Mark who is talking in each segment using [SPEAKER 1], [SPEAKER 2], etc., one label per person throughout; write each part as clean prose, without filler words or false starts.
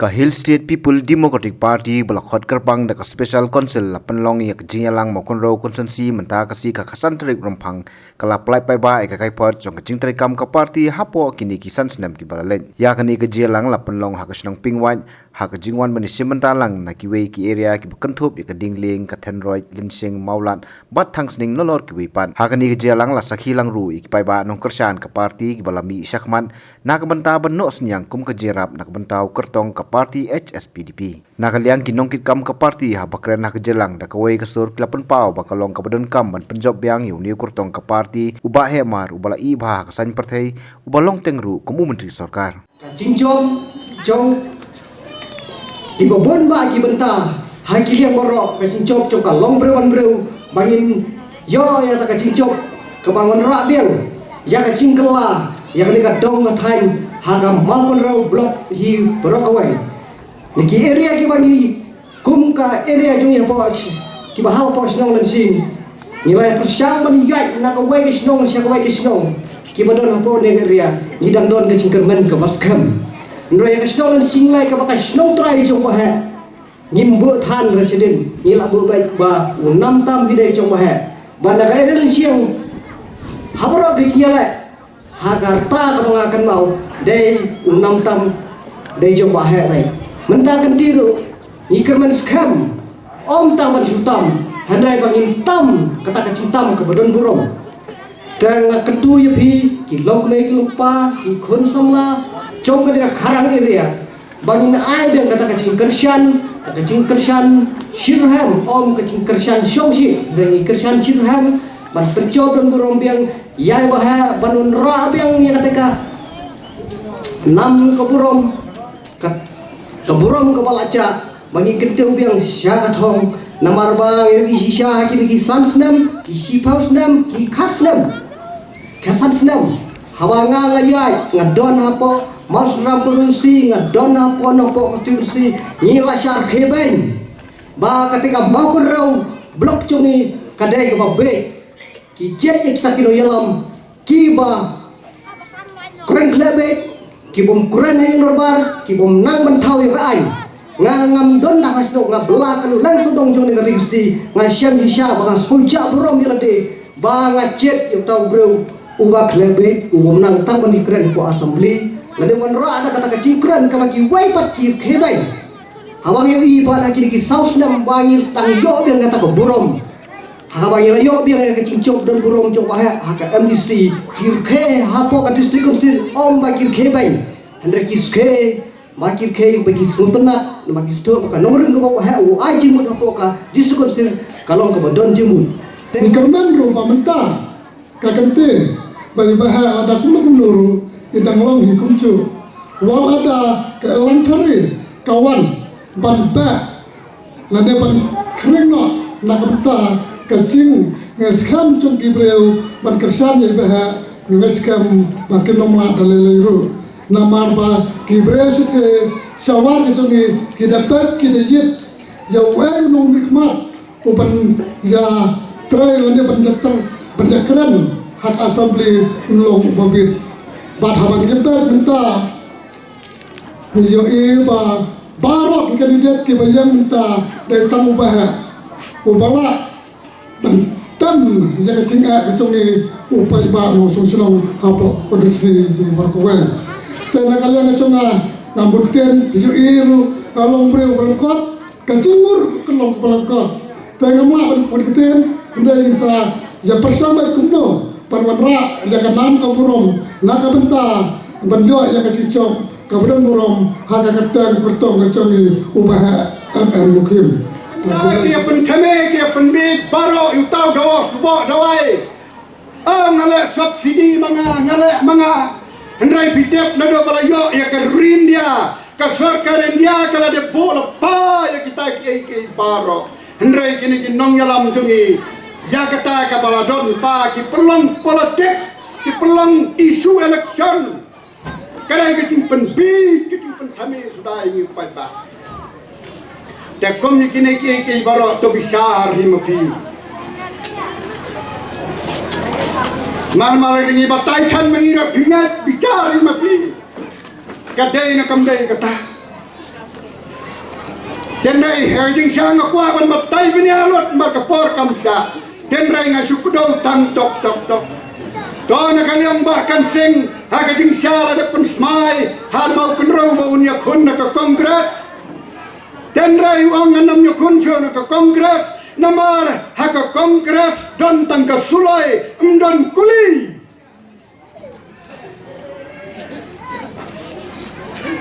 [SPEAKER 1] Ka Hill State People Democratic Party balakhot karpang da ka Special Council lapan long yak jinyalang mokon ro consensi menta kasi ka kasantrik rompang kala plai pai ba ka kai pot jong ka jingtri kam ka party hapo kini kisan snam ki balalen ya kani ka jinyalang lapan long ha ka snong pingwan ha ka jingwan bani simenta lang na ki wei ki area ki bukanthop ka dingling ka thenroid linsing maulan bat thang sning nolor ki wei pan ha kani ka jinyalang la sakhi lang ru ki pai ba nong kersan ka party ki balami sakman na ka banta ban no snyang kum ka jirap na ka bantau kertong ka party HSPDP. Nakaliang kinongkit kam ka party ha bakren nak jelang da kawai kasur klapan pau bakalong ka badan kam ban penjob biang yu niu kurtong ka party uba hemar ubala i bha ka san partai ubalong tengru kumu menteri sarkar.
[SPEAKER 2] Jingchom jong di babon ba ki benta ha ki liang borok ka jingchom jong ka long brewan breu bangin yo ya ta ka jingchom ka bangun ra biang ya ka jingkela ya ka dong ka time ha ka maupun rau blok hi borok away. Niki area ki bangi kum ka area jung ya pos ki bahau pos nong lan sin ni ba persang ban yai na ka wai ki snong sia ka wai ki snong ki badon hapo ne area ni dang don ka cingkermen ka maskam ndo ya ka snong lan sing lai ka ba ka snong trai jong ba ha nimbu than resident ni la bu bai ba nam tam bidai jong ba ha ba na ka area lan siang habro ki tiala hagarta ka mangakan mau dei nam tam dei jong ba ha nai mentakan tiru ikerman skam om taman sultam handai bangin tam kata kacing tam ke badan burung dan ketu yepi ki long lei ki lupa ki khun samla jong ka karang area bangin ai biang kata kacing kersan shirham om kacing kersan shongsi dan kersan shirham ban pencob dan burung biang yai baha banun ra biang yang kata nam ke burung keburung kepala cak bagi keteu biang syakat hong namar bang isi syah kini ki sansnam ki sipau snam ki khatsnam kasan snam hawanga ngayai ngadon hapo mas rampurusi ngadon hapo nopo konstitusi ngila syar kheben ba ketika mau kerau blok cungi kadai ke babe ki jet kita kilo yalam ki ba keren klebe ki bom kuren hay norbar ki bom nang bantau yo kai nga ngam don na hasno nga belakang lang sodong jong ni riksi nga syam hisya ba sulja burom yelade ba nga jet yo tau bro uba klebe bom nang tang ban kren ko assembly ngade mon ra ada kata kacingkran ka bagi waipat ki khebay hawang yo i ba na ki saus nam bangir stang yo biang kata ko burom habang yo biang ka cingcok dan burom jong ba ha ka MDC kirke hapo ka district council om ba kirke bay andre kiske makir ke bagi sultana makir sto ka nomorun ko ha o ai jimut hapo ka district council kalong ka badon jimut
[SPEAKER 3] ni karman ro pamenta ka kante bagi baha ada kumnuru idang long hi kumcu wal ada ka lantare kawan ban ba lane ban krengo na kamta kacing ngeskam cung kibreu ban kersan ye bah ngeskam bakin nomla dalelairu namar ba kibreu sute sawar ke sungi kidapat kidajit ya wer nong nikmat uban ya trail ane banjater banjakran hak assembly nulong babit bat habang jepet minta yo ba barok kandidat ke bayang minta dari tamu bah ubala bentan yang kecingak ketungi upai ba no susunong hapo kondisi barkowe tena kalian kecunga nambur ten hiu iru kalong breu balkot kecimur kelong balkot tena ma ban keten ndai sa ya persama kumno panwanra ya kanam kaburom na kabenta banjo ya kecicok kabron burom haga ketang kurtong kecungi ubah mukim
[SPEAKER 4] kia pencame kia penbit baro utau dawa subo dawai ngale subsidi manga hendrai pitep nado balayo ya ke rindia ke sarkar India kala de bola pa ya kita ki baro hendrai kini nong yalam jungi ya kata ka baladon pa ki pelang politik ki pelang isu election kadai ki penbit ki pencame sudah ini pa te kom ni kini ki baro to bisar himapi mal ni batai kan mengira pingat bisar himapi kadai na kamdai kata Tenai herjing siang akwa ban matai binialot markapor kamsa. Tenai ngasukudau tang tok tok tok. To na kaliang bahkan sing hagajing siala de pun smai han mau kenrau mau unya kun na ka kongres. Tenai uang anam nya kun na ka kongres namar haka kongres don tang ka sulai mdon kuli.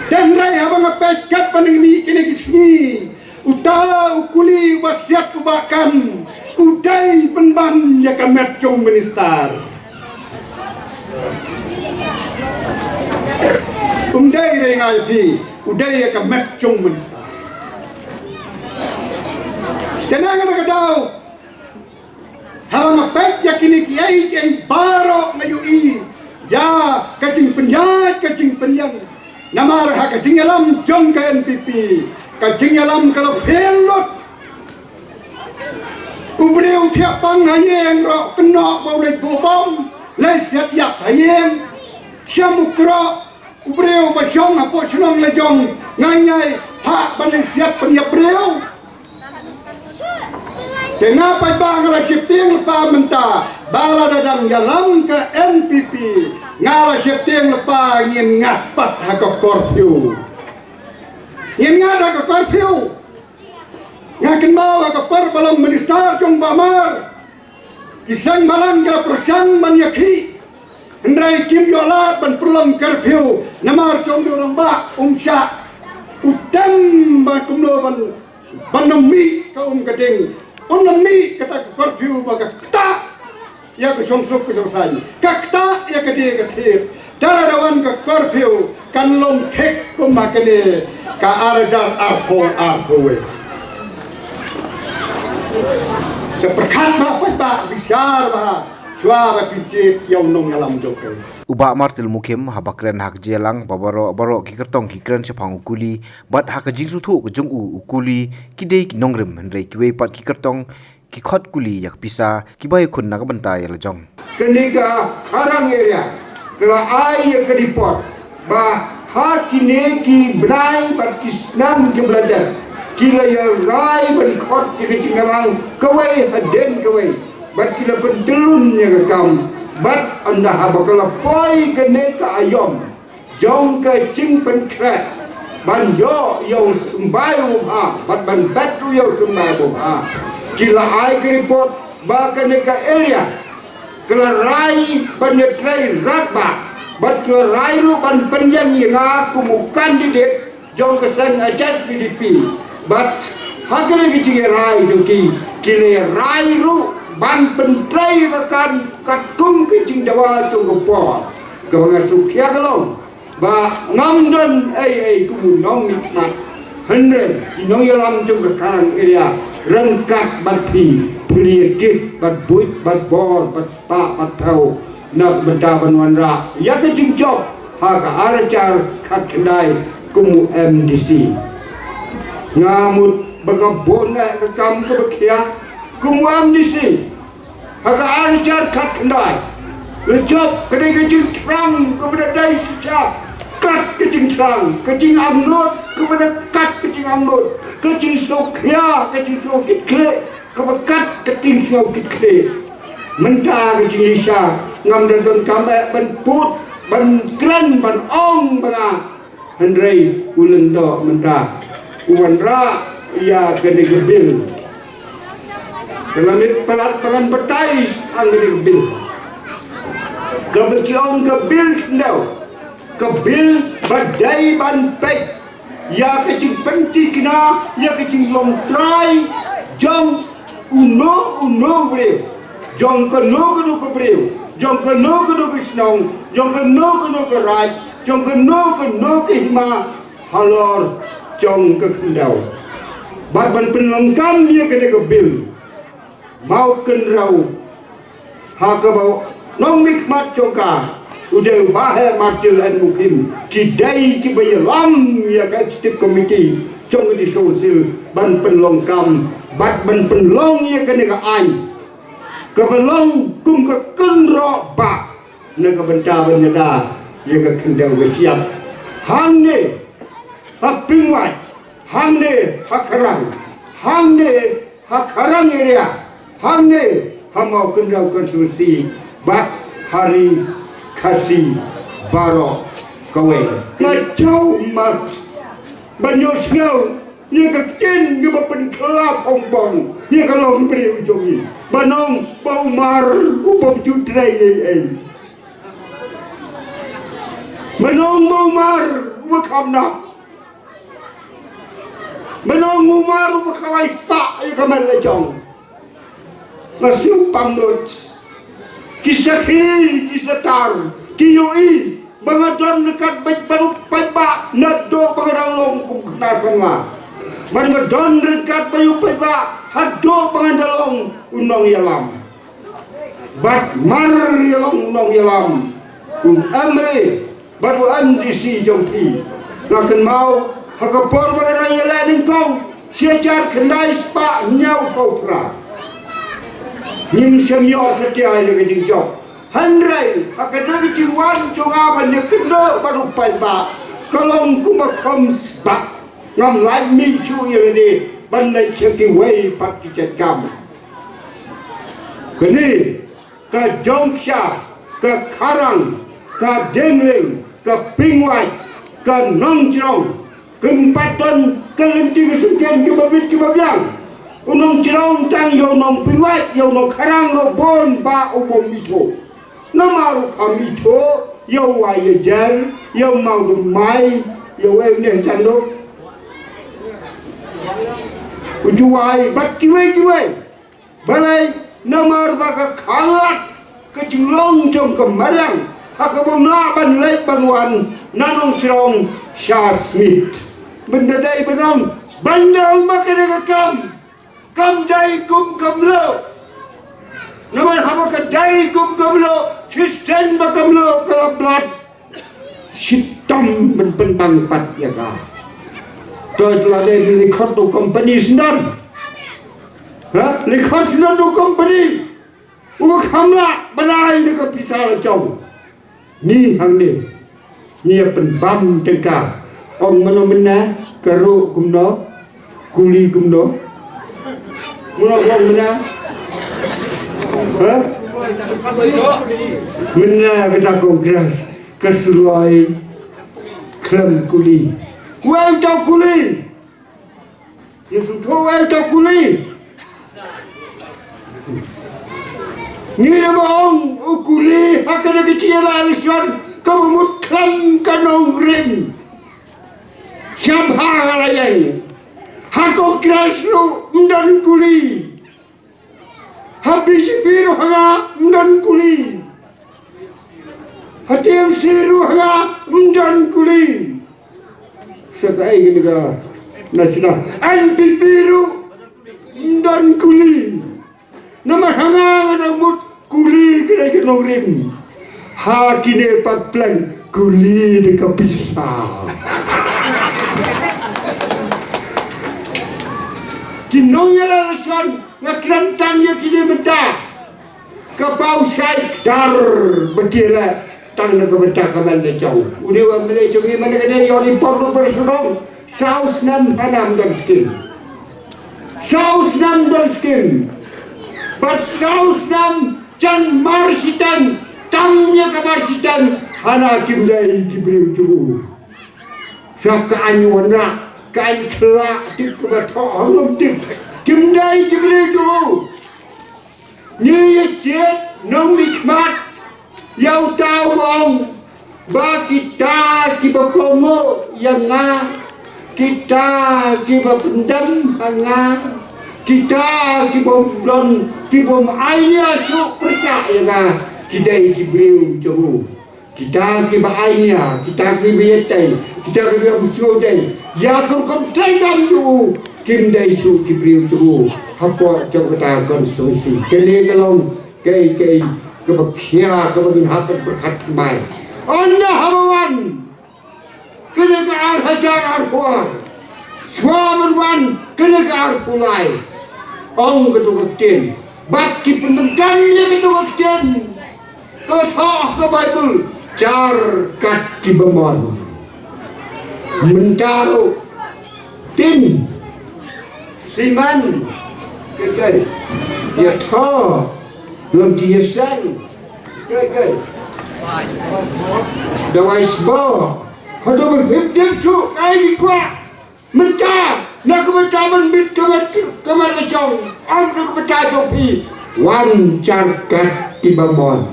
[SPEAKER 4] Tenai habang apekat paning mi kini kisni. Utau kuli wasiat ubakan udai benban ya kamet jong minister. Udai rengai pi udai ya kamet jong minister. Jangan kadau habang apek ya kini kiai barok ngayui ya kacing penyang namar ha kacing alam jong ka NPP kacing alam kalau felot ubreu tiap pang hayeng ro kena bau le bobom le siap yak hayeng syamukro ubreu basyong apo senong le jong nganyai ha ban siap penyap breu tengah pai bang la siap tiang pa menta bala dadang yalam ke NPP ngala siap tiang lepa ngin ngapat ha ka korpiu yang ada ke korpiu ngakin mau ke perbalong minister jong bamar kisang malang ke persang manyaki hendrai kim yola ban perlong korpiu namar jong dorang ba umsya utem ba kumno ban nomi ka gading nomi kata ke korpiu ba kata ya ke songsuk ke songsan kata ya ke dia ke thir darawan ke korpiu kan long kek kumakane ka arajar arpo we seperkat ba besar ba jua ba pincit yang nong alam jokai
[SPEAKER 1] Uba martil mukim habakren hak jelang babaro ki kertong ki kren sepang ukuli bat hak jing su thu jung ukuli kidei ki nongrem hendrai ki we pat ki kertong ki khot kuli yak pisa ki bai khun nak bantai la jong
[SPEAKER 5] kenika karang area kala ai ya keripot ba hakine ki brai bat kisnam ki belajar kila ya rai ban khot ki cingarang kawai haden kawai bat kila pentelun ya kam bat anda habakala poi keneka ayom jong ke cing pen kret ban yo sumbayu ha bat ban batu yo sumbayu ha kila ai keripot ba keneka area kala rai penetrai ratba bat kala rai lu ban penjang yang kumu kandidat jong kesang ajat PDP bat hakene ki rai joki kila rai lu ban pentrai kan katkum ke jing dawa jong kepo ke bangasup ya kalong ba ngamdon kumu nong nikmat hendre inong yalam jong ke karang area rengkat bat pi peliyakit bat buit bat bor bat spa bat tau nak benta banuan ra ya ke jing job ha ka arajar kat kendai kumu MDC ngamut bagabon ke kam ke bekia kumu MDC haka arajar kat kendai lecop kedai kecing terang kepada dai sejak kat kecing terang kecing amnot kepada kat kecing amnot kecing sokya kecing sokit kle kepada kat kecing sokit kle mentah kecing isya ngam dan don kambe ban put ban kran ban ong banga hendrai ulendo mentah uwan ra ia kene gebil dengan pelan betai angin bil kebetulan kebil kendau kebil badai ban pek ya kecing penti kena ya kecing long try jong uno bre jong keno ke bre jong keno ke snong jong keno ke right jong keno ke hima halor jong ke kendau ban penlengkam dia kena kebil mau kenrau haka bau nong nikmat jongka udah bahaya martil and mukim kidai ki bayalam ya ka stip committee jong di sosial ban penlongkam bat ban penlong ya kena ka ai ka belong kum ka kenro ba na ka benta banyada ya ka kendau ka siap hanne ha pingwai hangne hakarang, hangne hakarang area, hangne hamau kendau konstitusi bat hari kasih barok kawe ngacau mat banyos ngau ia kaken geba penkelak ombong ia kalau beri ujogi banong bau mar ubom jutrai banong bau mar ubakamna banong umar ubakawai tak ia kamar lejong nasiu pamdot kisah tar kiyoi bangadon dekat baik baru paiba nado bangadang long kum kenakan ma bangadon dekat bayu paiba hado bangadalong unong yalam bat mar yalang unong yalam amre baru andisi jompi lakan mau hakapor bangadang yalan kong siajar kendai spa nyau kau pra nim semyo setia dengan jingjok handrai akadagi ciwan cunga banyak kena baru paiba kalong kumakom bak ngam lai mi chu ini bandai ceki wei pat kicakam kini ke Jongsha ke Karang ke Dengling ke Pingwai ke Nongcrong ke Empatan ke Lenting Sengken ke Babit ke Babiang unong Cerong tang yo nong Pingwai yo nong Karang robon ba ubom mito namaru kami to yo waye jel yo mau mai yo ne chando ujuai bat kiwe balai namar baka khalat kecilong jong kemarang hakabom laban lek banwan nanong Cerong Shah Smith benda dai benong bandang makane kam dai kum kamlo naman hama ka dai kum kamlo sistem bakamlo kalablat sitam benpentang pat ya ka to telah dai likhat tu company sendan ha likhat sendan tu company kamla banai dekat pisau jong ni hang ni pen bam tengka ong mano mena karu kumno kuli kumno mula ong mena ha mena kata kongres kesulai klem kuli wau tau kuli yesu to wau tau kuli ni nama ong ukuli hakana kecil alison kamu mutlam kanong rim siapa layan hako krasno mdan kuli habis biru hanga mdan kuli hati yang siru hanga mdan kuli sekai gini ka nasina anti biru mdan kuli nama hanga na mut kuli kena kenong rim hakine patplan kuli de kapisa kinongnya lalasan ngakrantang ya kini menta kapau syait dar betila tang na kabenta kamal na jauh uni wa mele jongi mana kena yoni porno persukong saus nam hanam dan skin saus nam dan skin but saus nam jan marsitan tamnya kamarsitan hana kimdai kibriu cubu siap ke anyuana kain kelak tip kebatok honum tip kimdai kibriu cubu ni jet nong nikmat yau tahu bong ba kita kibakongo yang nga kita kibapendam hanga kita kibom kibom ayah su percaya nga kita kibriu cubu kita kibaaynya kita kibiyetai kita kibam sudai ya kurkom traidam cubu kim dai su kibriu cubu hapo jogata konstitusi kene kalong kai kebakhia kebagin hakan berkat mai anda hawan kene ka ar hajar arhuan swaman kene ka ar pulai ong ketukaktin bat ki penengkannya ketukaktin kata ke Bible car kat ki bemon mentaro tin xi măng cái ya thô lòng chia xanh cái dawai sbo ada berfikir su kai di kuat mentah nak mentah membit kemat lecong am nak mentah jopi wancarkan tibamon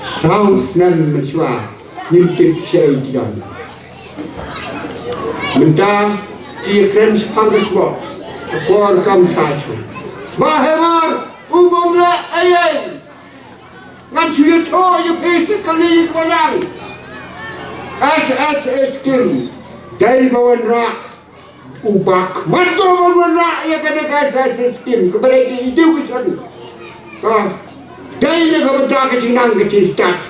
[SPEAKER 5] saus nan mensua nyintip syai tidak mentah dia keren sepangkesbo por kam sasu bahemar umumlah ayat ngan sudah tahu je pesek kali kodang SSS kim dari bawan rak ubak mantul bawan rak ya kena SSS kim kepada hidup kesan dari nak benda kecinang kecistat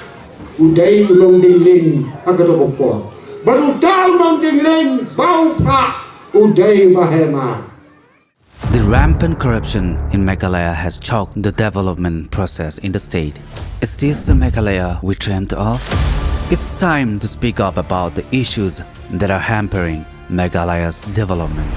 [SPEAKER 5] udai ulong dinglin agak opo baru tahu ulong dinglin bau pak udai bahema.
[SPEAKER 6] The rampant corruption in Meghalaya has choked the development process in the state. Is this the Meghalaya we dreamt of? It's time to speak up about the issues that are hampering Meghalaya's development.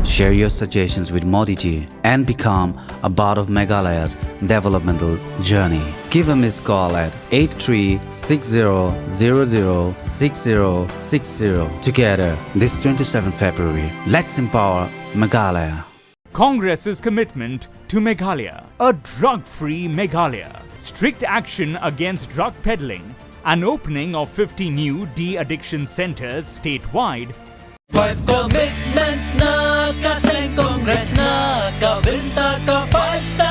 [SPEAKER 6] Share your suggestions with Modi ji and become a part of Meghalaya's developmental journey. Give a missed call at 8360006060. Together, this 27th February, let's empower Meghalaya.
[SPEAKER 7] Congress's commitment to Meghalaya, a drug-free Meghalaya, strict action against drug peddling, an opening of 50 new de-addiction centers statewide.
[SPEAKER 8] But commitments na kasing Congress na kabinta ka basta